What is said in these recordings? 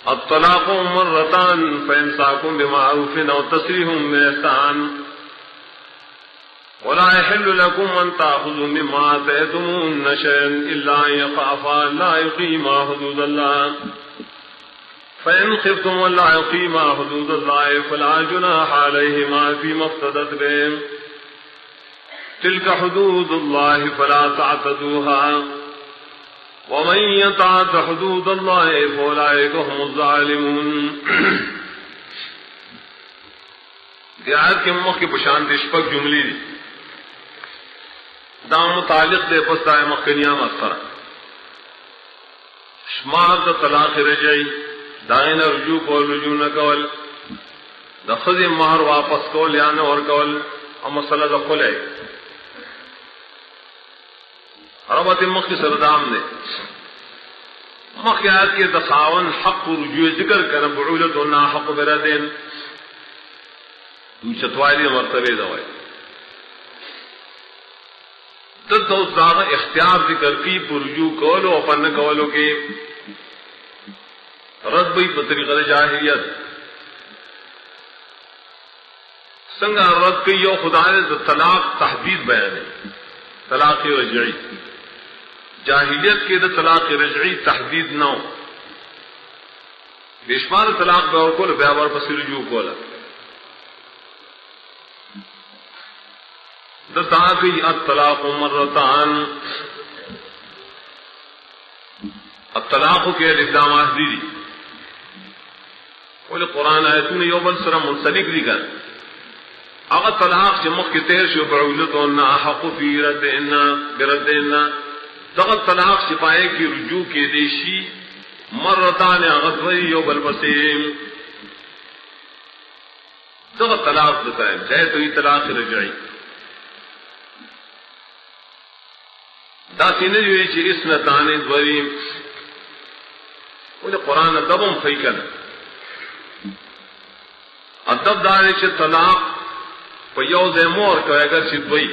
الطلاق مرتان فإمساك بمعروف أو تسريح بإحسان ولا يحل لكم أن تأخذوا مما آتيتموهن شيئا إلا أن يخافا لا يقيما حدود الله فإن خفتم ألا يقيما حدود الله فلا جناح عليهما فيما افتدت به تلك حدود الله فلا تعتدوها ومن يتعد حدود الله فأولئك هم الظالمون. آیت کے مخ کی پشان شپک جملی دی دا متعلق دے پستا مخکنیاں مسترہ شمار دا طلاق رجعی دائن رجوع کول رجوع نکول دا خذ مہر واپس کول یا نہ اور کول اور مسئلہ دا خلع ربط مخ کی سردام نے مخ آیت کے دخاون حق رجوع ذکر کرنا بعولت و ناحق بردین چتوالی مرتبے دوائی تد اس داغ اختیار ذکر کی پر رجوع کولو اور پن کولو کے رد بئی بطریقہ جاہلیت سنگا رد کی یو خدا نے طلاق تحدید بیان ہے طلاق رجعی جاہلیت کے دا طلاق رجعی تحدید نہ ہو بیشمار طلاق بیور کول بیابر پسی رجوع کولا دتاقی الطلاق مرتان الطلاق کے الاسلامات دی بولے قرآن آیتوں نے یوبل سرا منسلک دی کر اگر طلاق سے مخ کی تیر شو بعولت ونا حق فی ردنا بردنا دغت طلاق سپائے کی رجوع کے دیشی مرتان غدوی یوبل بسیم دغت طلاق بتائیں چاہے تو یہ طلاق رجعی داسی نے جو ہے اس نتانے دوریم بولے قرآن ادبم فیکن ادب دارے چھ طلاق پیوز مور کو اگر چھ دوئی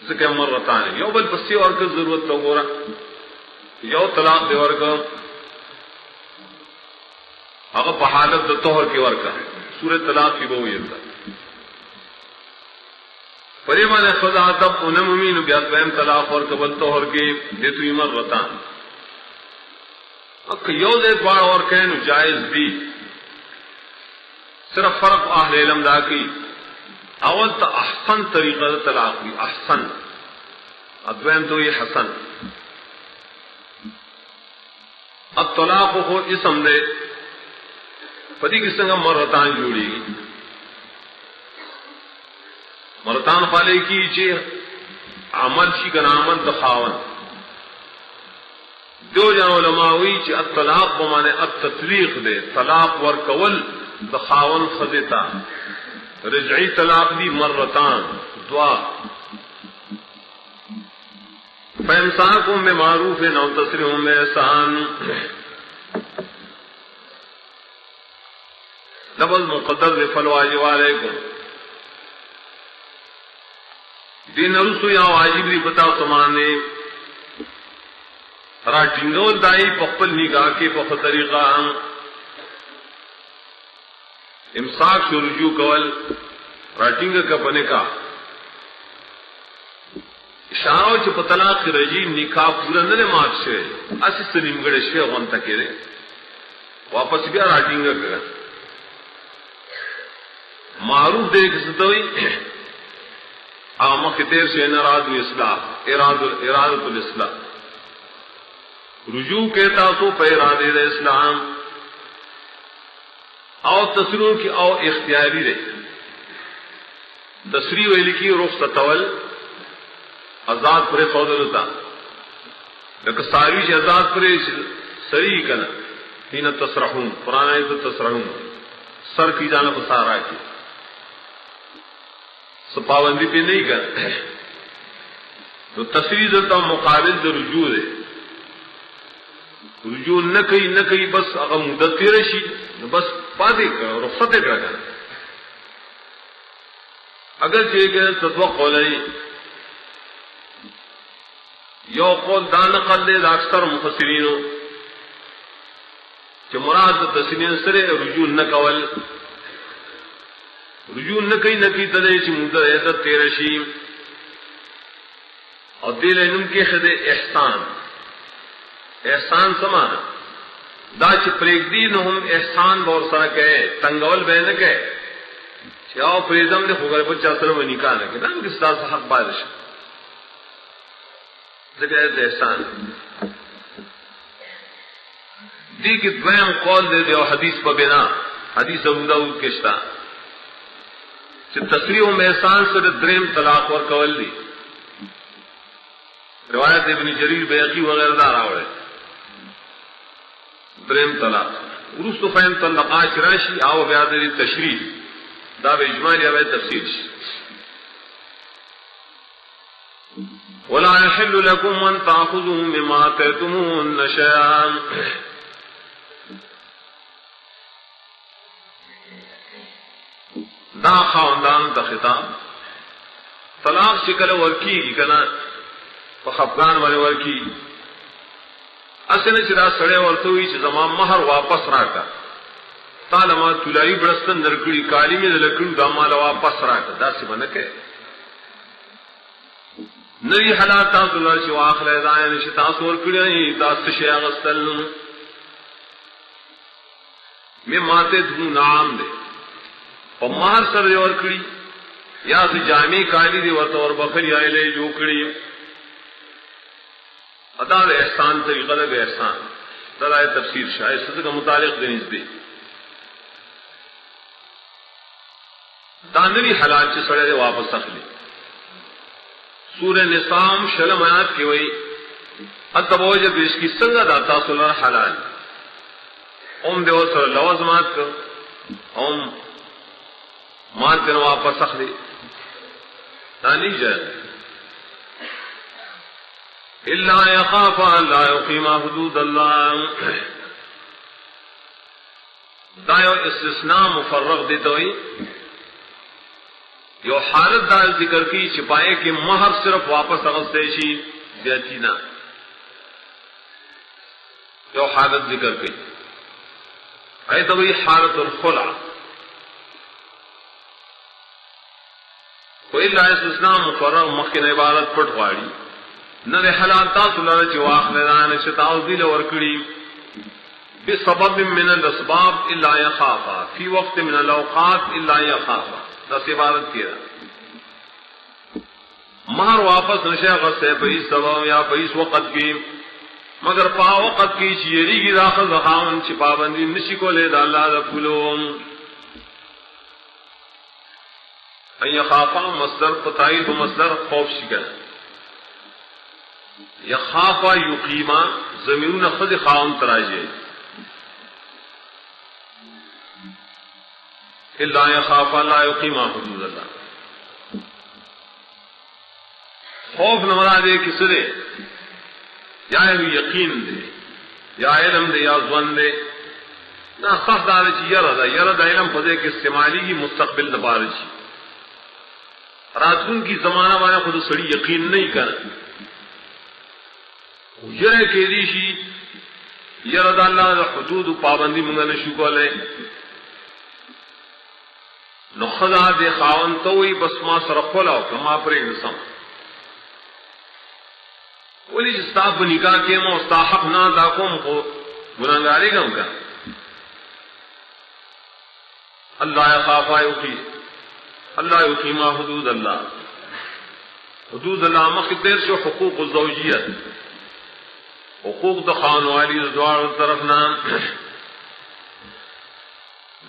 ذکر مرتانے یو بل بسی اور کا ضرورت تو گورا یو طلاق دے ورکا اگر پحالت دو توہر کی ورکا سورت طلاق کی بہو یہ پریمان خدا تب انمین بیات ویم طلاق اور قبل توہر کی دیتوی مرتان اک یو دے پاڑ اور کہنو جائز بھی صرف فرق اہل علم دا کی اول تا احسن طریقہ طلاق بھی احسن ادوین تو یہ حسن الطلاق کو اسم دے پتی کی سنگا مرتان جوڑی گی مرتان خالے کی چی عمل شی کن عمل دخاون دو جان علماء ہوئی چی الطلاق بمانے التطلیق دے طلاق ورکول دخاون خزیتا رجعی طلاق دی مرتان دعا فإمساكم بمعروف أو تسريح بإحسان لفظ مقدر فالواجب علیکم دین رسو یا واجب دی بتا سمانے را ٹنگول دائی پخپل نگاہ کے پخ طریقہ امساک سے رجوع کول راٹنگ کا پنے کا اشارہ چ طلاق رجی نکاح پورا نہ مات سے اسی سنیم گڑے شے غون تکے رے واپس بیا راٹنگ کا معروف دے کستوئی آمہ دیر سے اراد الاصلاح رجوع کہتا تو پہ ارادے اسلام او تصریح کی او اختیاری رہے تصریح ویلی کی رخصت تول آزاد پرے سودلتا لیکن ساری سے آزاد پرے سری کنا ہی نہ تصرحون قرآن ہے تو تصرحون سر کی جانا بسارا کی پابندی پہ نہیں کر تو تصریح دیتا مقابل تو رجوع ہے رجوع نہ کئی بس اگر مدت کی رشی بس پادے کر رخصت کر اگر چاہیے کہ تدوق قولئی یو قول دان قل دے اکثر مفسرینوں چې مراد تسنین سره رجوع نه کول، رجوع نه کوي نکی تدې چې موږ عزت تیر شي او دې لنم کې خدای احسان، احسان سما دا چې پرېږدي نو هم احسان ور سره کوي، تنگول به نه کوي چې او پرېزم دې خوګر په چا سره ونی کانه کې دا کې ستاسو حق باندې شي ځکه دې احسان دی کی دویم قول دے دے حدیث پر بنا، حدیث ابو داؤد کے شتا کہ تصریح و احسان سے دریم طلاق ور کول دی، روایت ابن جریر بیہقی وغیرہ دار آوڑے دریم طلاق ورستو فین طلقا چراشی آو بیاد دی تشریح دا بے اجمالی آوے تفسیر شی وَلَا يَحِلُّ لَكُمْ أَن تَأْخُذُوا مِمَّا آتَيْتُمُوهُنَّ شَيْئًا، دا خاندان تا خطاب طلاق شکل ورکی کی کنا پا خفگان والے ورکی اسے نے چرا سڑے ورتوئی چھ زمان مہر واپس راکا تالما تلائی برستن درکڑی کالی میں دلکڑی دا مالا واپس راکا دا سی بنکے نوی حالات تاس اللہ چھ واخل ایدائن چھ تاس ورکڑی تاس تشیع غستل میں ماتے دھو نعام دے اور مہر سر دے ورکڑی یا سی جامع کالی دی ورطا ور بخری آئلے جو کڑی ادا دے احسان طریقہ دے احسان دلائے تفسیر شاید صدق کا متعلق دنیز دے داندری حلال چھ سڑے دے واپس اخلی سورہ نسام شلم آیات کی وئی اتبوجہ پیش کی سنگا داتا سلر حلال ام دے وصر لوزمات کر ام مانتے نو واپس اخلی تانی جائے اللہ یخاف اللہ یقیم حدود اللہ دایو استثناء مفرغ دیتا ہوئی یو حالت دا ذکر کی چھپائے کہ مہر صرف واپس اغسطے شی بیتینا یو حالت ذکر کی ایتا ہوئی حالت الخلع کوئی اللہ استثناء مفرغ مخین عبارت پٹ غاڑی نہ حلال تاسو لره چې واخلان شتاو ذل ورکړي بسبب من الاسباب الا يخافا في وقت من الاوقات الا يخافا دا عبارت کیا مہر واپس نشه غسه په سبب یا په وقت کې مگر په وقت کې چې یریږي داخل زخاون چې پابندي نشي کولای د الله د پلوم اي خافا مصدر پتاي تو مصدر خوف شګه یخافا یقیما زمینون خود خاون تراجے اللہ یخافا لا یقیما حدود اللہ خوف نمرا دے کس دے یا یقین دے یا علم دے یا ظن دے نا خاص دار چی یرد علم فضے کے استعمالی کی مستقبل دبار چی راتون کی زمانہ والا خود سڑی یقین نہیں کر یره کې دي شي یره د الله د حدود پابندي مونږ نه شو کولای نو خدا دې خاون ته وي بس ما سره خلاو کما پرې نسم ولی چې تاسو نکاح کې مو مستحق نه دا کوم کو ګناګاری کوم کا الله يخاف يقي الله يقيم حدود الله حدود الله مخدر شو حقوق الزوجیت حقوق د خانوالی دوار طرف نام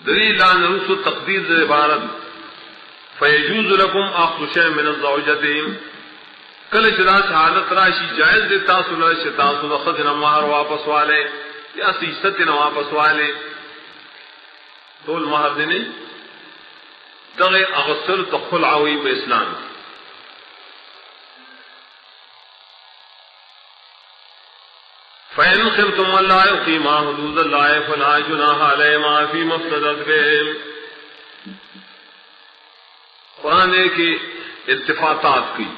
دری لان رسو تقدیر در عبارت فیجوز لکم اخذ شیء من الزوجتین کل چراس حالت راشی جائز دے تاسو لرش تاسو لخذ مہر واپس والے یا سیست واپس والے طول مہر دینے دغی اغسر تخلعوی با اسلام فَإِنْ خِفْتُمْ أَلَّا يُقِيمَا حُدُودَ اللَّهِ فَلَا جُنَاحَ عَلَيْهِمَا فِيمَا افْتَدَتْ بِهِ قرآن نے کہ التفاتات کی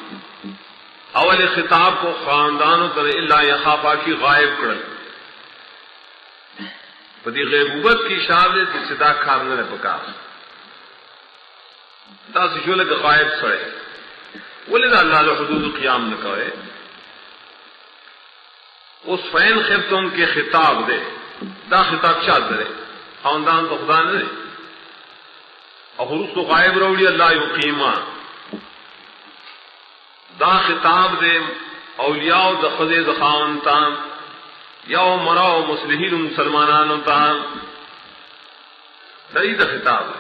اول خطاب کو خاندانوں پر الا یخافا کی غائب کر پدی غیبوبت کی اشارے سے صدا کار نہ پکا دا سجول کا غائب سڑے ولد اللہ له حدود قیام نہ کرے اس فین خفتم کے خطاب دے دا خطاب چاہ دے خاندان تو خدا نے اور حروف کو غائب روڑی اللہ یقیما دا خطاب دے اولیاء دا خزے دا خان تام یا مراو مسلحین مسلمانانو تام دری دا خطاب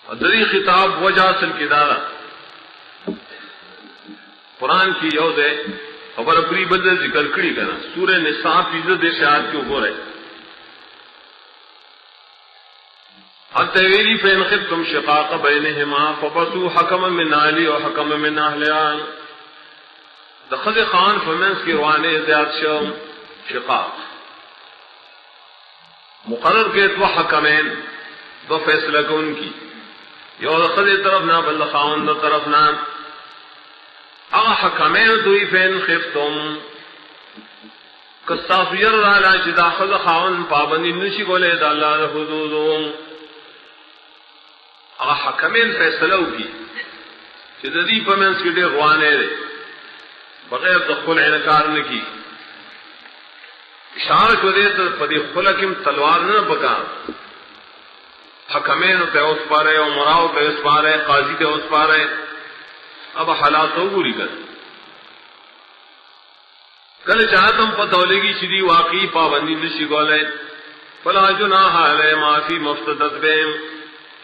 اور دری خطاب وجہ اصل کی دارا قرآن کی یو دے خبر اپنی بدل ذکر کری کرنا سورہ نساء فیضد شہاد کیوں ہو رہے التویلی فین خفتم شقاق بینہما فبسو حکم من اہلی و حکم من اہلیان دخل خان فمنس کی روانے زیاد شقاق مقرر کے دو حکمین دو فیصلہ کو ان کی یو دخل طرف نہ بل خان دو طرف نہ اغا حکمین دوی فین خفتم کستاسویر رالا چی داخل خان پابندی نشی گولے دا اللہ حدودوں اغا حکمین فیصلہ کی چی دی پمنس کی دے روانے دے بغیر دخل انکار نہ کی اشارہ کو دے تو پدی خلقم تلوار نہ بکا حکمین تے اس پارے اور مراو تے اس پارے قاضی تے اس پارے اب حالات ہو گوری کر کل چاہتم پتہ ہو لے گی چیزی واقعی پابندی نشی گولے فلا جناح علی ما فی مفتدت بیم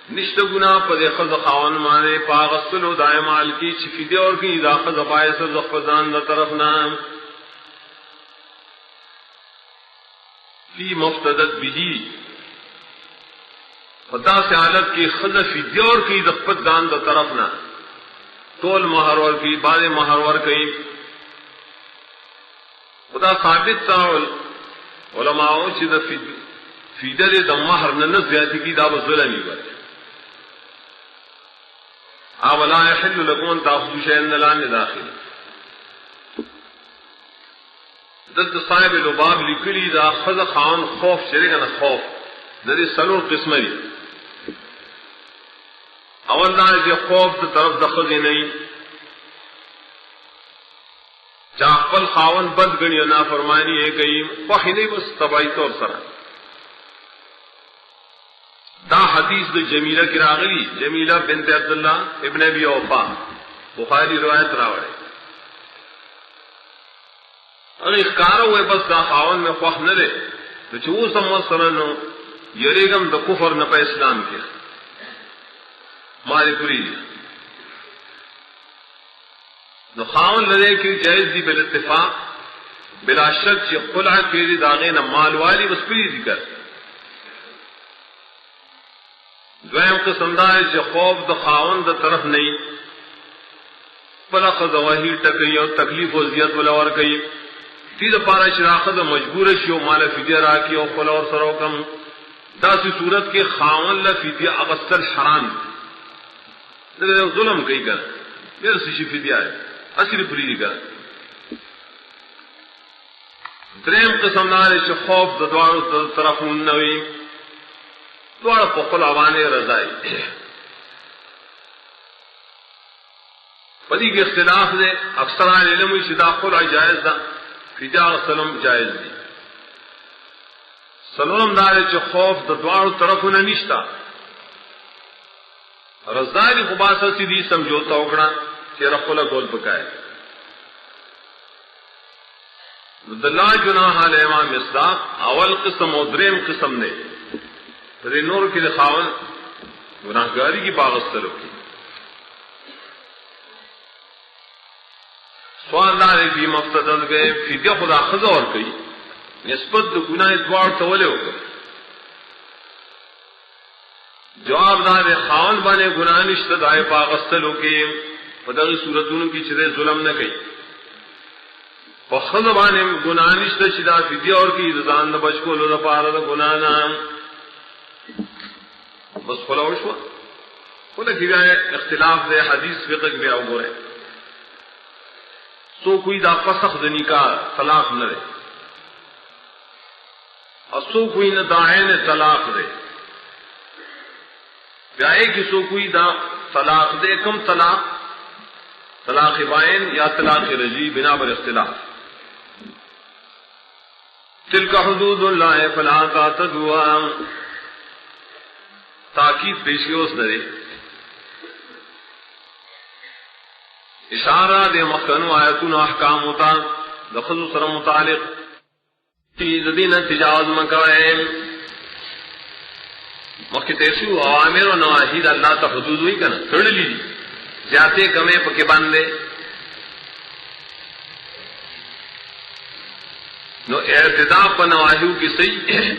نشت گناہ پا دے خز خاون مانے پا غسلو دائے مال کی چفی دے اور کی دا خز باعث زخفزان دا طرف نام فی مفتدت بجی خدا سے حالت کی خز فی دے اور کی زخفزان دا طرف نام تول محرور کی بعد محرور کی خدا ثابت تا علماء چی دا فی دے دا محر ننس زیادی کی دا بظلمی بارے اولا یحل لکم ان تاخذوا شیئا لان داخل دلت صاحب لباب لکلی دا خذ خان خوف شریکا نا خوف دری سلور قسم دی اول دا جی خوف دا طرف دا خذی نہیں چاقبل خاون بد گنی نا فرمانی ہے کئی وحی نہیں بس تباہی طور سرا دا حدیث دو جمیلہ کی راغلی جمیلہ بنت عبداللہ ابن ابی اوفا بخاری روایت راوڑے اگر اخکارا ہوئے بس دا خاون میں خوخ نہ دے تو چو سمت سرنو یریگم دا کفر نپا اسلام کے ماری پوری دی دا خاون لدے کی جائز دی بالاتفاق بلا شک چی قلع کیری داغین مال والی بس پوری ذکر دویم قسم دا ہے کہ خوف دا خاون دا طرف نہیں پلا خد وحی ٹکی اور تکلیف و زیادت ولور کئی تید پارا شراخ دا مجبور شیو مال فدیہ راکی اور خلا اور سرو کم دا سی صورت کے خاون لفدیہ اغسطل حرام دا ظلم کئی کر میرے سیشی فدیہ ہے اصلی پریدی کر دریم قسم دا ہے کہ خوف دا دوارو طرف نوی دوڑ پخل عوانے رضائی پدی کے اختلاف دے اکثر علم شدا خلع جائز دا فدیہ سلم جائز دی سلم دارے چھ خوف دا دوڑ طرف نشتا رضائی خباسا سی دی سمجھوتا اکڑا تیرا خلع گول پکائے دلہ جناح علیہ امام مصداق اول قسم و دریم قسم نے تری نور کی دخاون گناہگاری کی باغستروں کی سوال دارے بھی مفتدت گئے فدیہ خدا خضا اور کئی نسبت گناہ دوار تولے ہو گئے جواب دارے خاون بانے گناہ نشتد آئے باغستروں کے پدغی صورتوں کی چرے ظلم نہ کئی وخضا بانے گناہ نشتد شدہ فدیہ اور کی رضان دا بچکو لدہ پارا دا گناہ نام بس خلاو شوا خلا کی جائے اختلاف دے حدیث فقہ کی بیاو گو رہے سو کوئی دا فسخ دنی کا طلاق نہ رہے اسو کوئی نہ داعین طلاق دے بیائے کی سو کوئی دا طلاق دے کم طلاق بائن یا طلاق رجی بنا بر اختلاف تلک حدود اللہ فلا تعتدوها تاکید پیشیوس درے اشارہ دے مخنو آیتون احکام ہوتا دخل سر متعلق دین تجاوز مکوئے مخی تیسیو اوامر و نواہی دا اللہ تا حدود ہوئی کنا تھوڑ لی جاتے کمیں پکے باندے نو اعتداء پا نواہیو کی صحیح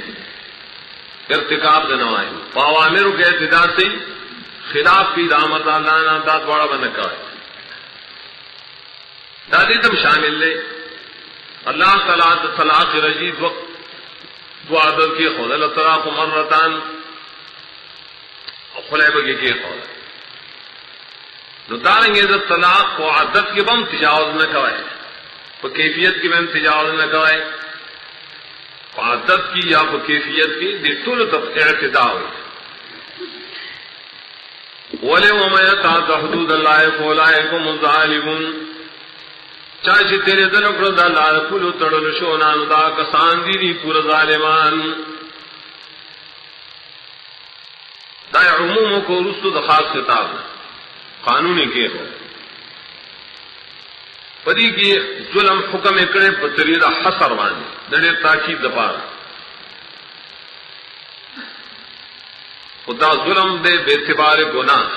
ارتکاب دا نواہیو پا اوامرو کے اعتداء صحیح خلاف کی دامت اللہ نا داد وڑا بنکوئے دادی تم شامل لے اللہ تعالیٰ طلاق رجید وقت دو عدد کی خود اللہ طلاق مرتان خلے بگی کی خود نو دارنگے دا طلاق کو عدد کی بم تجاوز نہ کوئے پا کیفیت کی بم تجاوز نہ کوئے پا عدد کی یا پا کیفیت کی دی طول تب اعتداء ہوئی وَلَوْ وَمَا يَتَعَدَّ حُدُودَ اللَّهِ فَأُولَٰئِكَ هُمُ الظَّالِمُونَ چاچی تیرے دلوں پر دا لار کلو تڑل شونان دا کسان دی پورا ظالمان دا عموم کو رستو دا خاص خطاب قانونی کے ہو پدی کی ظلم حکم اکڑے پتری دا حصر وانی دڑے تاکید دپارا خدا ظلم دے بے اعتبار گناہ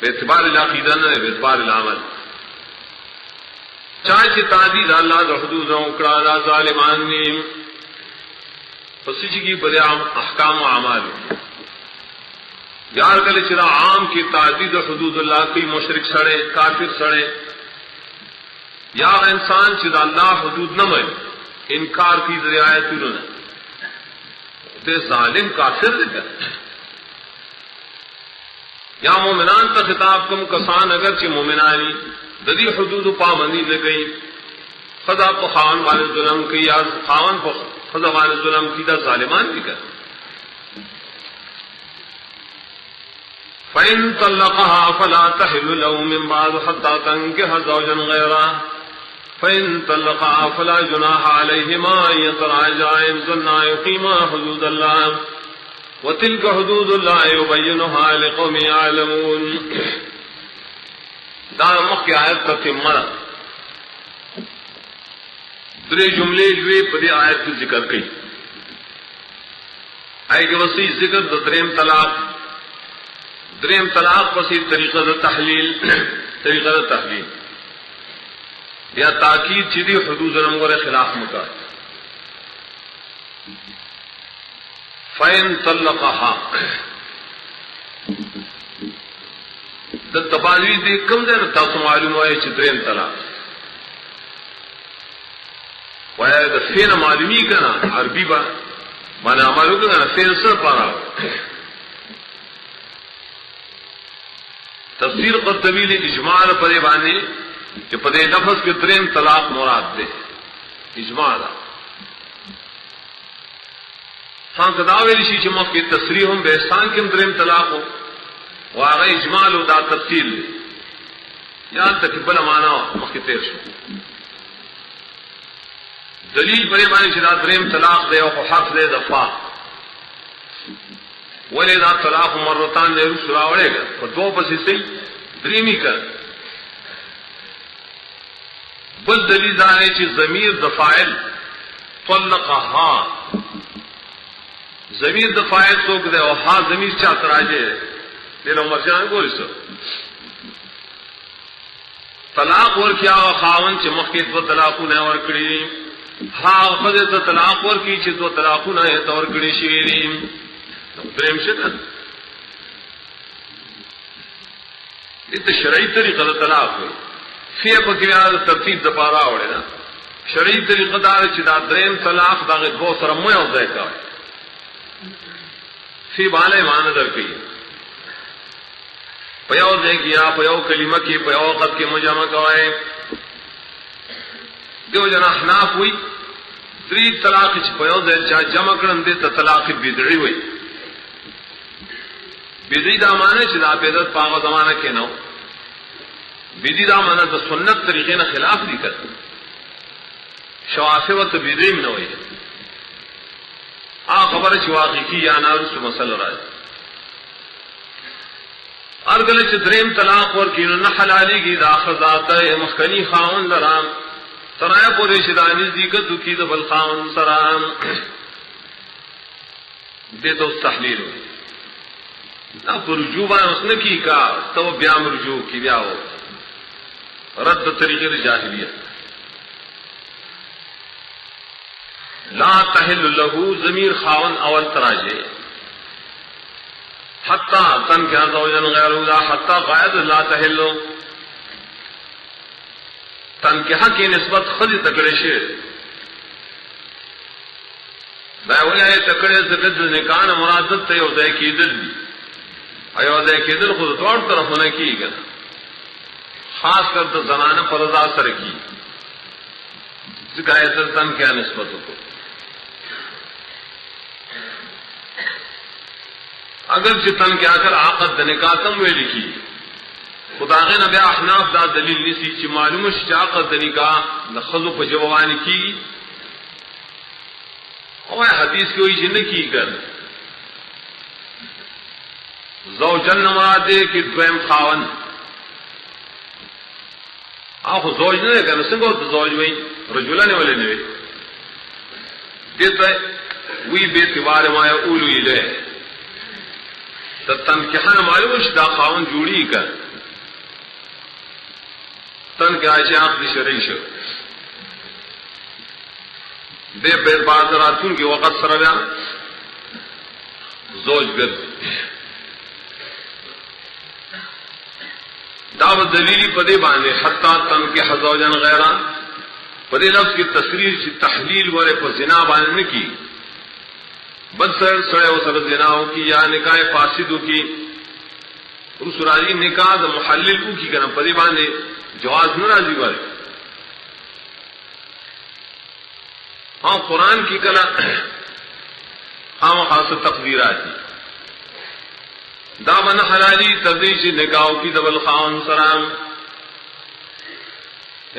بے اعتبار العقیدہ نہ بے اعتبار العمل چاہے تعدید اللہ دا حدود اکڑا دا ظالمان نیم پسیچی کی بدے احکام و اعمال یار کل چرا عام کی تعدید حدود اللہ کی مشرک سڑے کافر سڑے یا انسان چرا اللہ حدود نہ مر انکار کی رعایت نہ تے ظالم کافر دے یا مومنان کا خطاب کم کسان اگرچہ مومنانی ددی حدود پابندی نہ گئی خدا تو خاون والے ظلم کی یا خاون کو خدا والے ظلم کی دا ظالمان بھی کر فَإِن طَلَّقَهَا فَلَا تَحِلُّ لَهُ مِن بَعْدُ حَتَّى تَنكِحَ زَوْجًا غَيْرَهُ فَإِن طَلَّقَهَا فَلَا جُنَاحَ عَلَيْهِمَا أَن يَتَرَاجَعَا إِن ظَنَّا يُقِيمَا حُدُودَ اللَّهِ وَتِلْكَ حُدُودُ اللَّهِ يُبَيِّنُهَا لِقَوْمٍ يَعْلَمُونَ دار مخ کی آیت تتمہ درے جملے جوے پدی آیت کی ذکر کی آئے کہ وسیع ذکر دریم طلاق پسی طریقہ تحلیل یا تاکید چیدی حدود نمبر خلاف مکار فَإِن طَلَّقَهَا دا تبادوی دی کم دے تاسو معلوم ہوئے چدرین طلاق وائے دا فین معلومی کنا عربی با مانا عمالو کنا فین سر پارا تفسیر قرطبی نے اجماع پدے بانے کہ پدے لفظ کے درین طلاق مراد دے اجماع دا ہاں کداویلی شی چمک کی تصریحوں بے احسان کم درین طلاق ہو واغی اجمال و دا تفصیل یہاں تک بلا مانا مخی تیر شو دلیل بری معنی چلا دریم طلاق دے و حق دے دفاع ولی دا طلاق مرتان دے روس راوڑے گا اور دو پسی سی دریمی کر بل دلیل دانے چی ضمیر دفائل طلقہا ضمیر دفائل سوک دے و ہاں ضمیر چاہت راجے دل عمر جان گولی سو طلاق ور کیا خاون چ مخکې دو طلاقونه ور کړی ها خدای ته طلاق ور کی چې دو طلاقونه یې تور کړی شي دریم شته دې شرعي طریقه د طلاق وي فيه په کې ترتیب د پاره وړي نه شرعي طریقه دا چې دا دریم طلاق دغه دو سره مو یو ځای کوي فی باندې مان درکې پیو دے کیا پیو کلمہ کی پیو وقت کے مجمع کوائے دیو جنا احناف ہوئی دری طلاق چې په یو ځای چا جمع کړم دې ته طلاق بدعي وایي. بدعي دا معنی چې دا بدعت په هغه زمانه کې نه و. بدعي دا معنی د سنت طریقې نه خلاف دي کړ. شوافی ورته بدعي نه وایي. خبره چې واقعي یا نارسو مسله راځي. ارګل چې دریم طلاق ورکینو نه حلاليږي دا خزاته مخکنی خاوند لرام ترای پورې شدانی ذکر کی د بل خاوند سلام دې تو تحلیل دا رجوع اوس نه کی کا تو بیا رجوع کی بیا ہو رد طریقے جاہلیت. لا تحل له ضمیر خاوند اول تراجے حتی تن کیا زوجن غیر ذا حتی غائد لا تحل تن کے حق کی نسبت خود تکڑے شیر دائے تکڑے زکد نکان مرادت تے یوزے کی دل بھی ایوزے کی دل خود دوڑ طرف ہونے کی گا خاص کر تو زنانہ فرضا سر کی ذکایت تن کیا نسبت کو اگر چتن کے آ کر عقد نکاتم میں لکھی خدا کے نبی احناف دا دلیل نسی چی معلوم عقد نکاح نخذو پا جوابانی کی اور حدیث کی ہوئی جن کی کر زوجن مرادے کی دویم خاون آخو زوج نے کہنا سنگو تو زوج وئی رجولہ نے والے نے دیتا ہے وی بیتبار ما یقولو الیہ تن کہاں معلوم دا خاون جوڑی کر تن کے آئے آخ دی شرعی شو دے بیر بعض راتون کی وقت سر بیا زوج گرد دعوت دلیلی پدے باندے حتی تن کے حزوجن غیران پدے لفظ کی تصریح چی تحلیل والے پر زنا باندے کی بد سر سڑے و سر زناؤ کی یا نکاح فاسدو کی رسولاجی نکاح دا محلل او کی کنا پدے باندے جواز ناراضی والے. ہاں قرآن کی کلا ہاں خاص تقدیرات دا من حلالی تدریج نکاح کی دبل خان سلام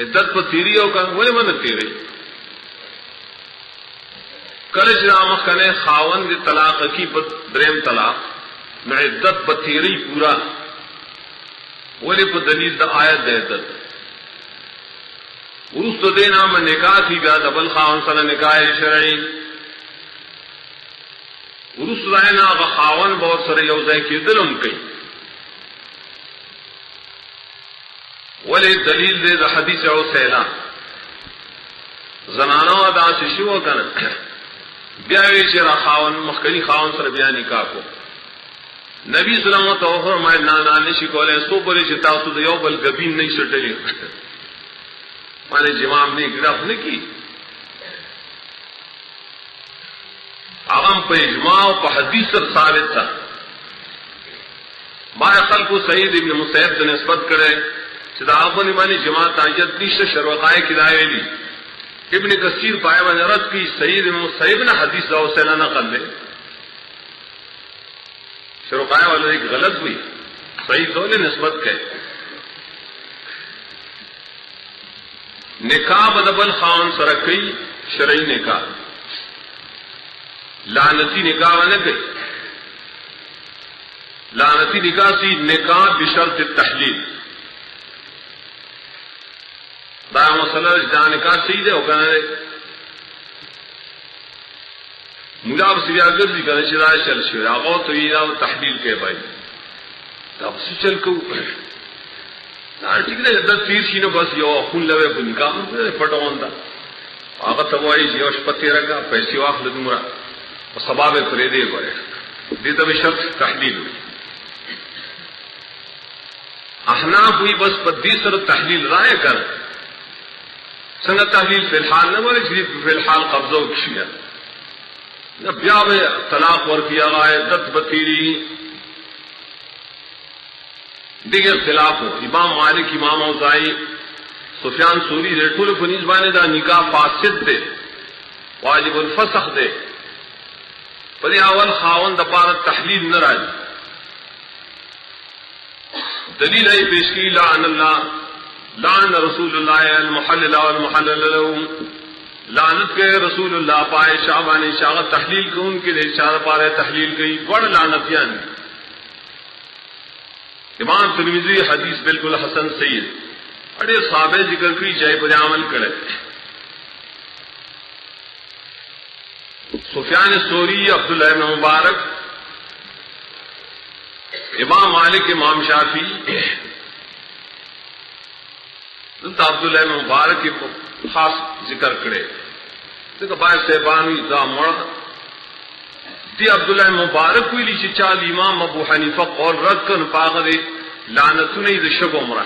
عدت پر تیری ہو کر وہ من تیری کلش رام کنے خاون دی طلاق کی دریم طلاق میں عدت پر تیری پورا ولی پا دلیل دا آیت دا عدت ورست دینا من نکاح کی بیا دبل خاون سر نکاح شرعی ورست دینا آغا خاون بہت سر یوزے کی دلم کئی ولی دلیل دے دا حدیث او سیلا زنانو دا سشیو کنا بیاوی چرا خاون مخکنی خاون سر بیا نکاح کو نبی صلی اللہ علیہ وسلم تو فرمائے نانا نشی کولے سو بولے چې تاسو د یو بل غبین نه شټلې معنی جمام نه گرفت نه کی اغم په اجماع او په حدیث سره ثابت تھا. ما خلق سعید ابن مسیب ته نسبت کړي چې دا افغان معنی جماعت تاجت نشه شروقای کی دایلی ابن کثیر پای باندې رد کی سعید ابن مسیب نے حدیث دا وسیلہ نقل ہے شروقائے والے ایک غلط ہوئی صحیح دولے نسبت کے نکاح بدبل خان سرکئی شرعی نکاح لعنتی نکاح نہ گئی لعنتی نکاح سی نکاح بشرط تحلیل دا مسئلہ جہاں نکاح صحیح ہے وہ کہنا ہے مجاب سے اگر بھی کرے چلا چل شو آغا تو یہ تحلیل کے بھائی تب سے چل کو ٹھیک ہے دس تیر شینو بس یو خون لوے کو نکاح پٹون دا آغا تبوائی یو شپتی رکھا پیسے واخل دمرا سباب فریدے کرے دی تب شرط تحلیل ہوئی احناف ہوئی بس پدی سر تحلیل رائے کر سنگ تحلیل فی الحال نہ بولے فی الحال قبضہ کشیا بیا طلاق ور کیا گیا دت بتیری دیگر اختلاف ہو امام مالک امام اوزائی سفیان سوری ریٹھول فنیز بانے دا نکاح فاسد دے واجب الفسخ دے پدې اول خاوند د پاره تحلیل نه راځي. دلیل ای پیش کی لعن اللہ لعن رسول اللہ المحلل والمحلل له، لعنت کے رسول اللہ پائے شعبان شاغت تحلیل کو ان کے لیے اشارہ پارے تحلیل گئی بڑ لعنتیان. امام ترمذی حدیث بالکل حسن سید اڑے صحابہ ذکر کی جائے پر عمل کرے. سفیان ثوری، عبداللہ بن مبارک، امام مالک، امام شافعی، عبداللہ بن مبارک کی خاص ذکر کرے. دیکھو باہر صاحبانی دا مڑ دی عبداللہ بن مبارک کوئی لیچی چال امام ابو حنیفہ قول رد کن پاغد لعنتو نہیں دا شب عمرہ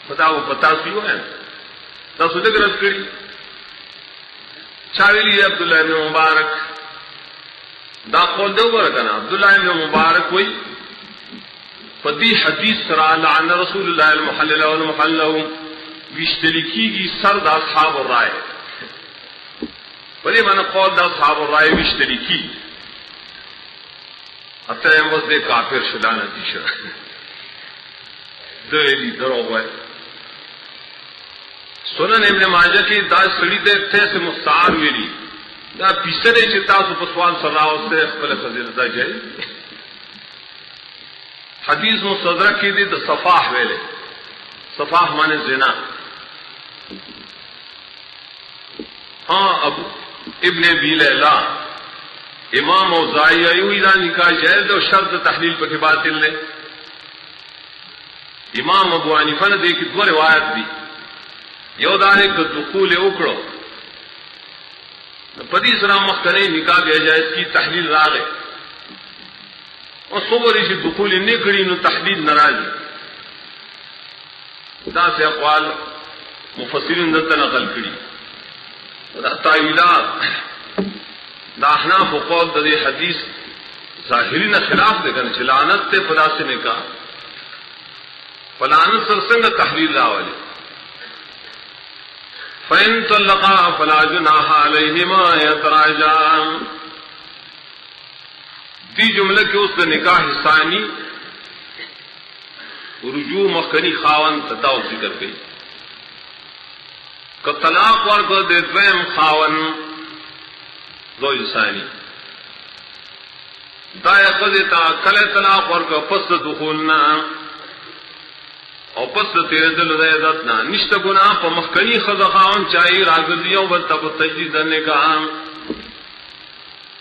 بتاو بتاسیو ہے دا صدق رد کری چاوی لی عبداللہ بن مبارک دا قول دو برکنا. عبداللہ بن مبارک کوئی فدی حدیث سرا لعن رسول اللہ المحلل والمحلل ویشتلی کی گی سر دا اصحاب الرائے بلے من قول دا اصحاب الرائے ویشتلی کی اتیم وز دے کافر شدانا دیشر دلی دروغ ہے. سنن ابن ماجہ کی دا سڑی دے تھے سے مستعار ویلی دا پیسرے چتا سو پسوان سراؤ سے اخبر فضیلت دا جائے. حدیث مستدرک کی دی دا صفاح ویلے، صفاح مانے زنا. ہاں اب ابن ابی لیلا امام اوزائی ایوی لا نکاح جائز اور شرط تحلیل پر باطل لے. امام ابو حنیفہ نے دیکھی دو روایت دی، یو دارے کہ دخول اکڑو پدی سرام مخکنے نکاح بے جائز کی تحلیل راغے اور صبر اسی دخول نکڑی نو تحلیل ناراضی. دا سے اقوال مفسرین دلتا نقل کری. دا تاویلات دا احناف و قول دا دی حدیث ظاہری نہ خلاف دے گا لعنت تے پدا سے نکاح فلعنت سر سنگ تحلیل راولی. فَإِن طَلَّقَا فَلَا جُنَاحَ عَلَيْهِمَا يَتَرَاجَعَانِ دی جملہ کے اس نکاح ثانی رجوع مخکنی خاون تتاو ذکر گئی. کہ طلاق ورکو دے دویم خاون زوج ثانی دا یقضیتا کل طلاق ورکو پس دخولنا او پس تیرے دل ریدتنا نشت گناہ پا مخکنی خد خاون چاہی راگزیو بلتا پا تجدید دنے کا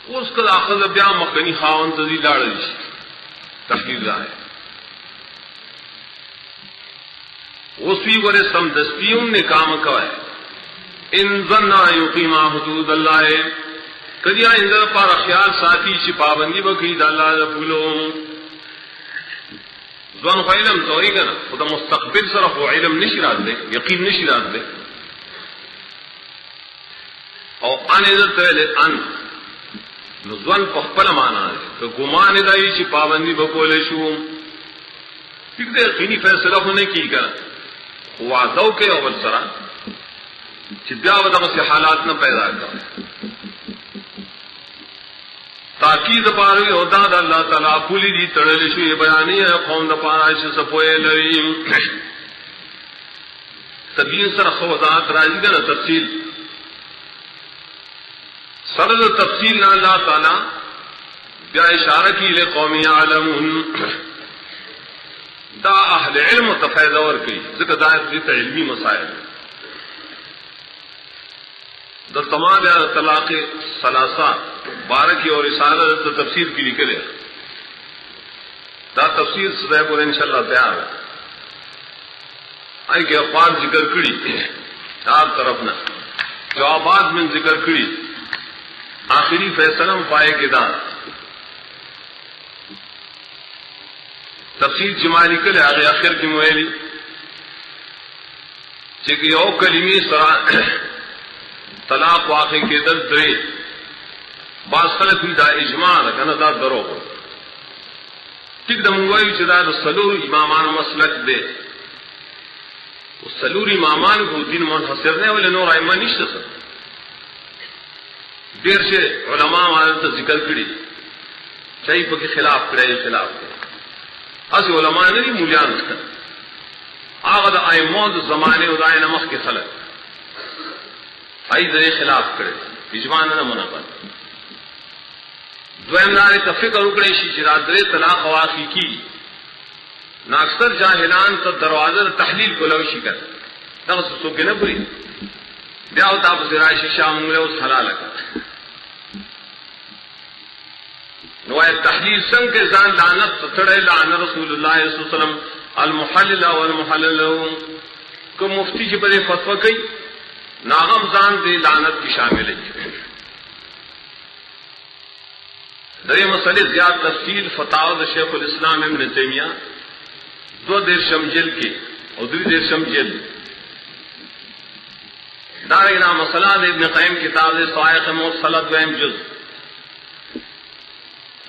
اس کا آخذ بیا مخکنی خاون تزی لاڑیش تحقیق رہا ہے. اسی ورے سمدستیوں نے کام کوئے ان ظننا یقیما حدود اللہ کدیا اندر پار خیال ساتھی چی پابندی بکید اللہ ربولوں ظن خو علم توئی گنا خدا مستقبل صرف و علم نشرات دے یقین نشرات دے او ان عزت ویلے ان ظن پخپل مانا ہے کہ گمان دائی چی پابندی بکولے شو ٹھیک دے یقینی فیصلہ ہونے کی گنا وعدو کے اول سرا چبیا ودغ سے حالات نہ پیدا کر تاکید پاروی ہوتا دا اللہ تعالیٰ پولی دی تڑلی شو یہ بیانی ہے قوم دا پارائش سپوئے لریم تبین سر خوضات راجی گا نا تفصیل سرد تفصیل نا اللہ تعالیٰ بیا اشارہ کی لے قومی عالمون دا اہل علم تفیض اور کی ذکر دائت دیتا علمی مسائل دا تمام طلاق ثلاثہ بارکی اور رسالہ تفسیر کی لکھے لے دا تفسیر سدائے پر انشاءاللہ تیار ہے. آئی کہ اقوال ذکر کری آپ طرفنا جوابات میں ذکر کری آخری فیصلہ پائے کے دا تفسیر جمالی کلے آگے آخر کی مویلی چکہ یو کلمی سرا طلاق واقع کے در درے بعض خلق ہوئی دا اجماع لکھنا دا درو ٹک دا منگوائی چدا دا سلور امامان مسلک دے سلور امامان کو دین منحصر نے والے نور ائمہ نشتے سر دیر سے علماء والے ذکر کری چاہیے پکی خلاف کرے خلاف کرے اصل علماء نہیں مولیان آغد آئمون زمانے ادائے نمخ کے خلق آئی درے خلاف کرے اجمان نہ منعقد دویم دارے تفکر اکڑے شی چرا درے طلاق واقعی کی نہ اکثر جاہلان تو دروازہ تحلیل کو لوشی کر نقص سوکے نہ بری بیاو تاپ زرائش شاہ مولے اس حلال کر نوائے تحلیل سنگ کے زان لعنت تڑے لعن رسول اللہ صلی اللہ علیہ وسلم المحلل والمحلل کو مفتی جی پر فتوہ کئی ناغم زان دے لعنت کی شامل ہے در مسئلے زیاد تفصیل فتاوی شیخ الاسلام ابن تیمیہ 2 درشم جلد کے اور 2 درشم جلد دارنا مسئلہ ابن قیم کتاب صاعق مرسلۃ ویم جز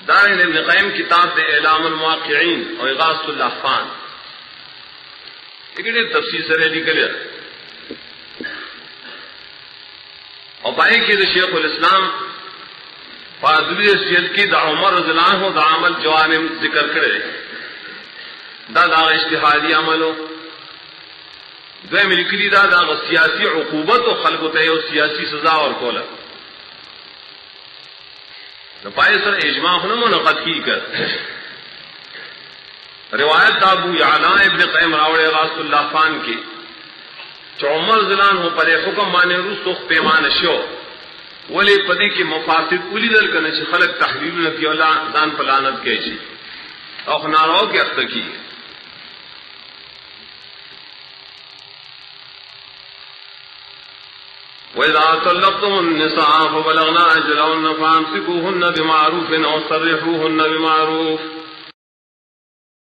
دارن ابن قیم کتاب دے اعلام المواقعین اور اغاثۃ الاحفان ایک تفصیل سے نکلے اور بائی کی شیخ الاسلام فاضلی جلد کی دا عمر رضی اللہ عنہ دا عمل جوانب ذکر کرے دا اجتہادی عمل ہو دو ملکلی دا سیاسی عقوبت و خلق تے اور سیاسی سزا اور کولا پائے سر اجماع ہونا منعقد کی کر روایت ابو یعلا ابن قیم راوڑ غاص اللہ خان کی عمر زلان ہو پر حکم مانے روس تو پیمان شو ولی پدی کی مفاسد اولی دل کرنے سے خلق تحلیل نکی اللہ دان پلانت کے چی اور نارو کے اخت کی وَإِذَا طَلَّقْتُمُ النِّسَاءَ فَبَلَغْنَ أَجَلَهُنَّ فَأَمْسِكُوهُنَّ بِمَعْرُوفٍ أَوْ سَرِّحُوهُنَّ بِمَعْرُوفٍ